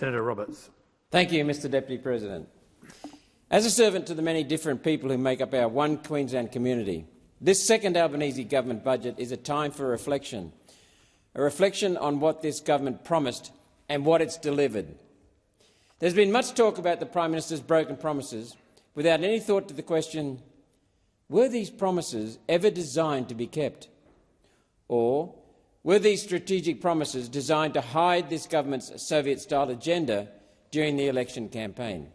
Senator Roberts. Thank you, Mr Deputy President. As a servant to the many different people who make up our one Queensland community, this second Albanese government budget is a time for reflection, a reflection on what this government promised and what it's delivered. There's been much talk about the Prime Minister's broken promises without any thought to the question, were these promises ever designed to be kept? Or were these strategic promises designed to hide this government's Soviet-style agenda during the election campaign?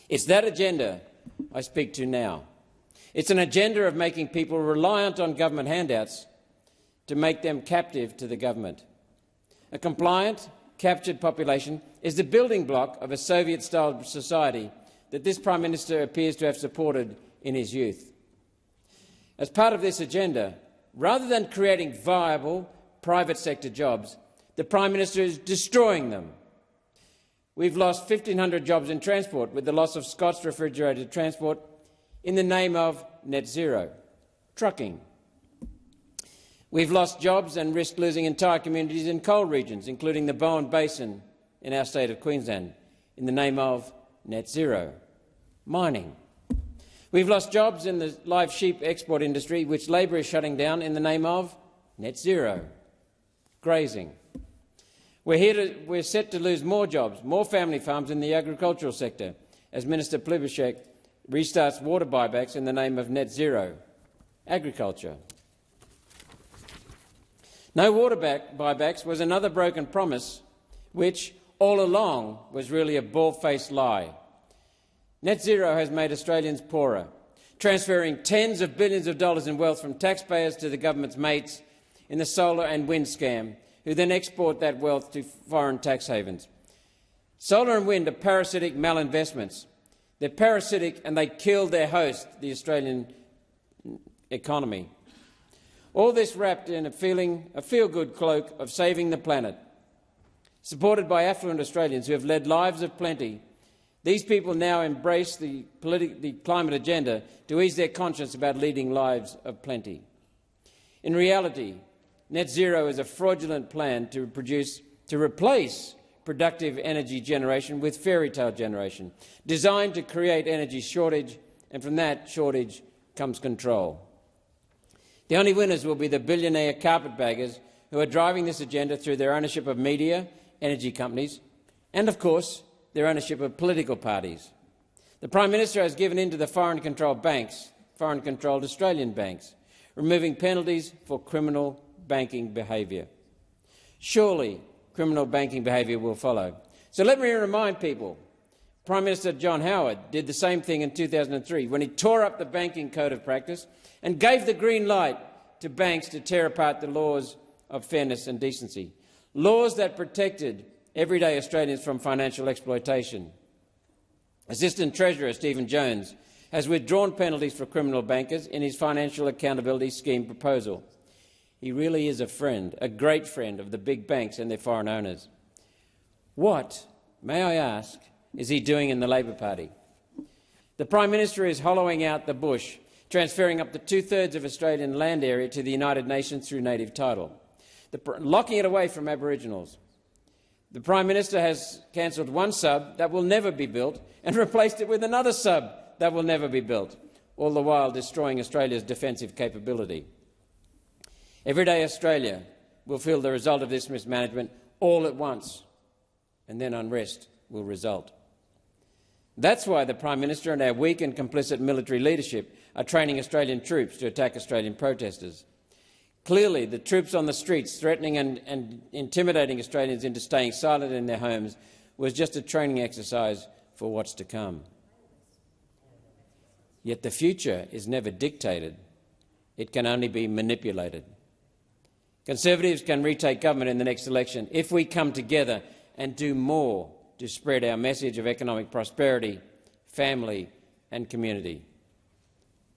It's that agenda I speak to now. It's an agenda of making people reliant on government handouts to make them captive to the government. A compliant, captured population is the building block of a Soviet-style society that this Prime Minister appears to have supported in his youth. As part of this agenda, rather than creating viable private sector jobs, the Prime Minister is destroying them. We've lost 1,500 jobs in transport with the loss of Scott's refrigerated transport in the name of net zero, trucking. We've lost jobs and risked losing entire communities in coal regions, including the Bowen Basin in our state of Queensland, in the name of net zero, mining. We've lost jobs in the live sheep export industry, which Labor is shutting down in the name of net zero, grazing. We're set to lose more jobs, more family farms in the agricultural sector, as Minister Plibersek restarts water buybacks in the name of net zero, agriculture. No water buybacks was another broken promise, which all along was really a bald-faced lie. Net zero has made Australians poorer, transferring tens of billions of dollars in wealth from taxpayers to the government's mates in the solar and wind scam, who then export that wealth to foreign tax havens. Solar and wind are parasitic malinvestments. They're parasitic and they kill their host, the Australian economy. All this wrapped in a feel-good cloak of saving the planet. Supported by affluent Australians who have led lives of plenty, these people now embrace the climate agenda to ease their conscience about leading lives of plenty. In reality, net zero is a fraudulent plan to replace productive energy generation with fairy tale generation, designed to create energy shortage, and from that shortage comes control. The only winners will be the billionaire carpetbaggers who are driving this agenda through their ownership of media, energy companies, and, of course, their ownership of political parties. The Prime Minister has given in to the foreign-controlled banks, foreign-controlled Australian banks, removing penalties for criminal banking behaviour. Surely criminal banking behaviour will follow. So let me remind people, Prime Minister John Howard did the same thing in 2003 when he tore up the banking code of practice and gave the green light to banks to tear apart the laws of fairness and decency, laws that protected everyday Australians from financial exploitation. Assistant Treasurer Stephen Jones has withdrawn penalties for criminal bankers in his financial accountability scheme proposal. He really is a friend, a great friend of the big banks and their foreign owners. What, may I ask, is he doing in the Labor Party? The Prime Minister is hollowing out the bush, transferring up to 2/3 of Australian land area to the United Nations through native title, locking it away from Aboriginals. The Prime Minister has cancelled one sub that will never be built and replaced it with another sub that will never be built, all the while destroying Australia's defensive capability. Everyday Australia will feel the result of this mismanagement all at once, and then unrest will result. That's why the Prime Minister and our weak and complicit military leadership are training Australian troops to attack Australian protesters. Clearly, the troops on the streets threatening and intimidating Australians into staying silent in their homes was just a training exercise for what's to come. Yet the future is never dictated. It can only be manipulated. Conservatives can retake government in the next election if we come together and do more to spread our message of economic prosperity, family and community,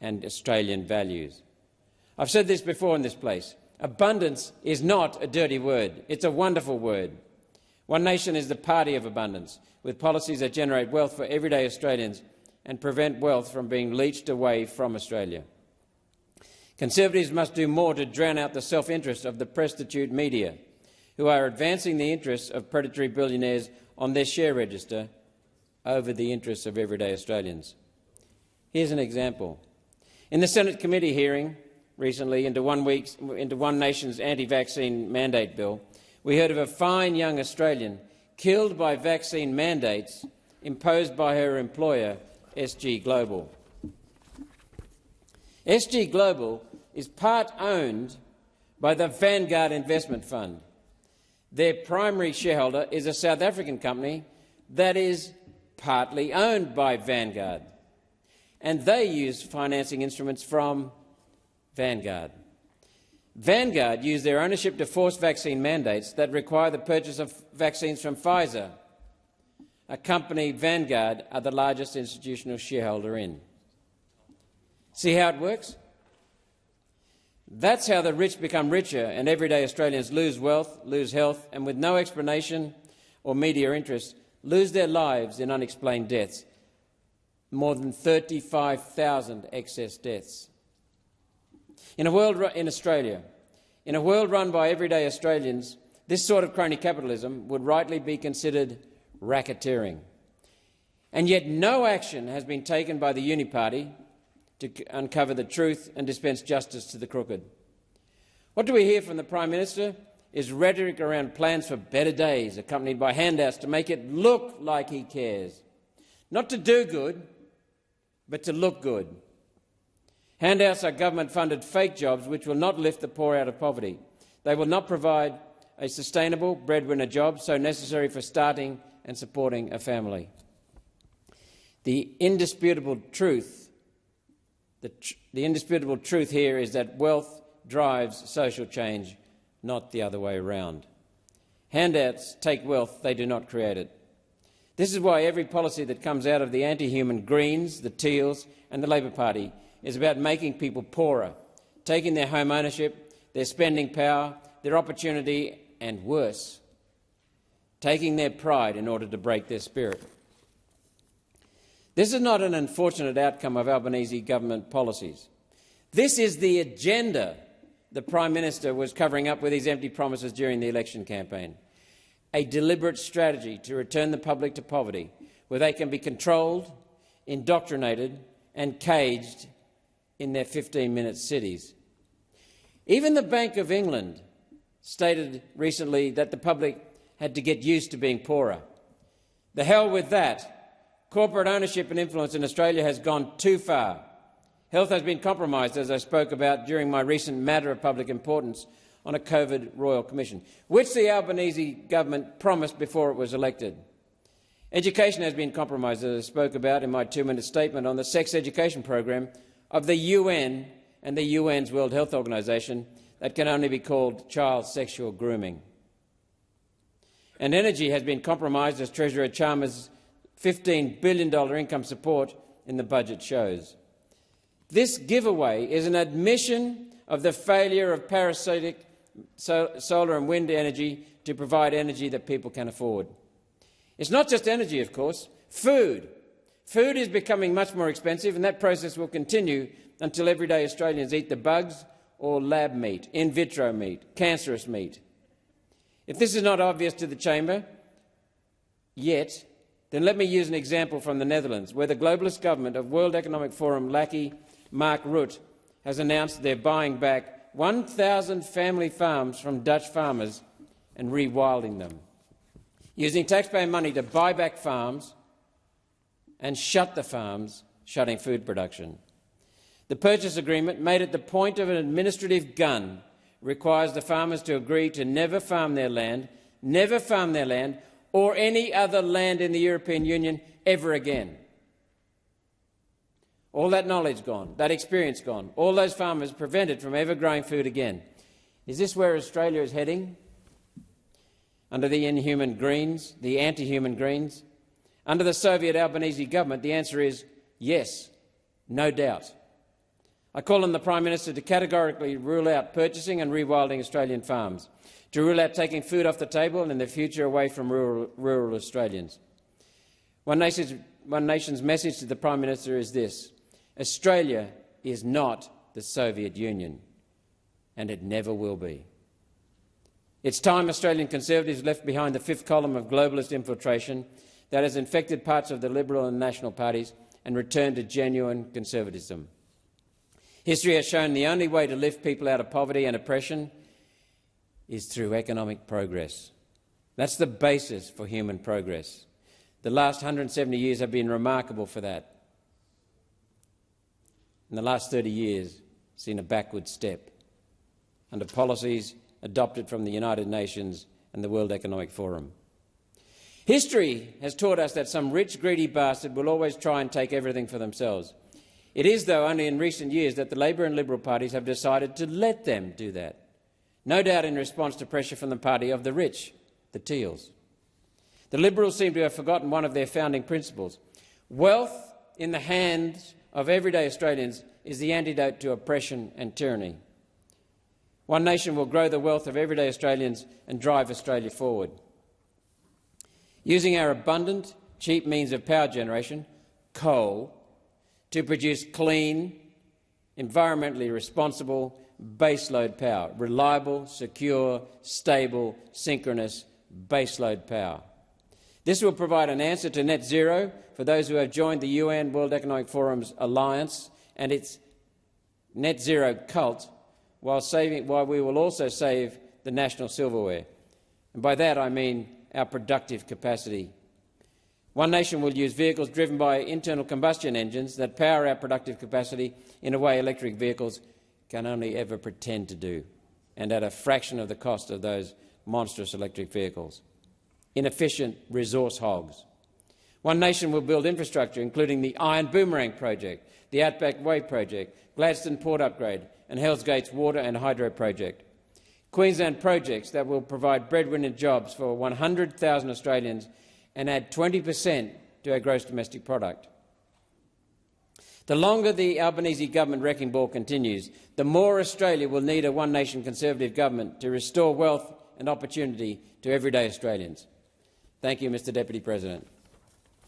and Australian values. I've said this before in this place. Abundance is not a dirty word. It's a wonderful word. One Nation is the party of abundance, with policies that generate wealth for everyday Australians and prevent wealth from being leached away from Australia. Conservatives must do more to drown out the self-interest of the prostitute media, who are advancing the interests of predatory billionaires on their share register over the interests of everyday Australians. Here's an example. In the Senate committee hearing recently into One Nation's anti-vaccine mandate bill, we heard of a fine young Australian killed by vaccine mandates imposed by her employer, SG Global. SG Global is part owned by the Vanguard Investment Fund. Their primary shareholder is a South African company that is partly owned by Vanguard, and they use financing instruments from Vanguard. Vanguard use their ownership to force vaccine mandates that require the purchase of vaccines from Pfizer, a company Vanguard are the largest institutional shareholder in. See how it works? That's how the rich become richer and everyday Australians lose wealth, lose health, and with no explanation or media interest, lose their lives in unexplained deaths. More than 35,000 excess deaths. In Australia, in a world run by everyday Australians, this sort of crony capitalism would rightly be considered racketeering. And yet no action has been taken by the Uni Party to uncover the truth and dispense justice to the crooked. What do we hear from the Prime Minister is rhetoric around plans for better days, accompanied by handouts to make it look like he cares. Not to do good, but to look good. Handouts are government-funded fake jobs which will not lift the poor out of poverty. They will not provide a sustainable breadwinner job so necessary for starting and supporting a family. The indisputable truth here is that wealth drives social change, not the other way around. Handouts take wealth, they do not create it. This is why every policy that comes out of the anti-human Greens, the Teals and the Labor Party is about making people poorer, taking their home ownership, their spending power, their opportunity and, worse, taking their pride in order to break their spirit. This is not an unfortunate outcome of Albanese government policies. This is the agenda the Prime Minister was covering up with his empty promises during the election campaign. A deliberate strategy to return the public to poverty, where they can be controlled, indoctrinated and caged in their 15-minute cities. Even the Bank of England stated recently that the public had to get used to being poorer. The hell with that. Corporate ownership and influence in Australia has gone too far. Health has been compromised, as I spoke about during my recent matter of public importance on a COVID Royal Commission, which the Albanese government promised before it was elected. Education has been compromised, as I spoke about in my 2-minute statement on the sex education program of the UN and the UN's World Health Organization that can only be called child sexual grooming. And energy has been compromised, as Treasurer Chalmers' $15 billion income support in the budget shows. This giveaway is an admission of the failure of parasitic solar and wind energy to provide energy that people can afford. It's not just energy, of course. Food. Food is becoming much more expensive, and that process will continue until everyday Australians eat the bugs or lab meat, in vitro meat, cancerous meat. If this is not obvious to the chamber yet, then let me use an example from the Netherlands, where the globalist government of World Economic Forum lackey Mark Rutte has announced they're buying back 1,000 family farms from Dutch farmers and rewilding them, using taxpayer money to buy back farms and shut the farms, shutting food production. The purchase agreement, made at the point of an administrative gun, requires the farmers to agree to never farm their land or any other land in the European Union ever again. All that knowledge gone, that experience gone, all those farmers prevented from ever growing food again. Is this where Australia is heading? Under the inhuman Greens, the anti-human Greens? Under the Soviet Albanese government, the answer is yes, no doubt. I call on the Prime Minister to categorically rule out purchasing and rewilding Australian farms, to rule out taking food off the table and in the future away from rural Australians. One Nation's message to the Prime Minister is this: Australia is not the Soviet Union, and it never will be. It's time Australian Conservatives left behind the fifth column of globalist infiltration that has infected parts of the Liberal and National parties and returned to genuine conservatism. History has shown the only way to lift people out of poverty and oppression is through economic progress. That's the basis for human progress. The last 170 years have been remarkable for that. In the last 30 years, seen a backward step under policies adopted from the United Nations and the World Economic Forum. History has taught us that some rich, greedy bastard will always try and take everything for themselves. It is, though, only in recent years that the Labor and Liberal parties have decided to let them do that, no doubt in response to pressure from the party of the rich, the Teals. The Liberals seem to have forgotten one of their founding principles. Wealth in the hands of everyday Australians is the antidote to oppression and tyranny. One Nation will grow the wealth of everyday Australians and drive Australia forward. Using our abundant, cheap means of power generation, coal, to produce clean, environmentally responsible baseload power, reliable, secure, stable, synchronous baseload power. This will provide an answer to net zero for those who have joined the UN World Economic Forum's alliance and its net zero cult, while we will also save the national silverware. And by that I mean our productive capacity. One Nation will use vehicles driven by internal combustion engines that power our productive capacity in a way electric vehicles can only ever pretend to do, and at a fraction of the cost of those monstrous electric vehicles. Inefficient resource hogs. One Nation will build infrastructure, including the Iron Boomerang Project, the Outback Way Project, Gladstone Port Upgrade and Hells Gates Water and Hydro Project. Queensland projects that will provide breadwinner jobs for 100,000 Australians and add 20% to our gross domestic product. The longer the Albanese government wrecking ball continues, the more Australia will need a One Nation Conservative government to restore wealth and opportunity to everyday Australians. Thank you, Mr Deputy President.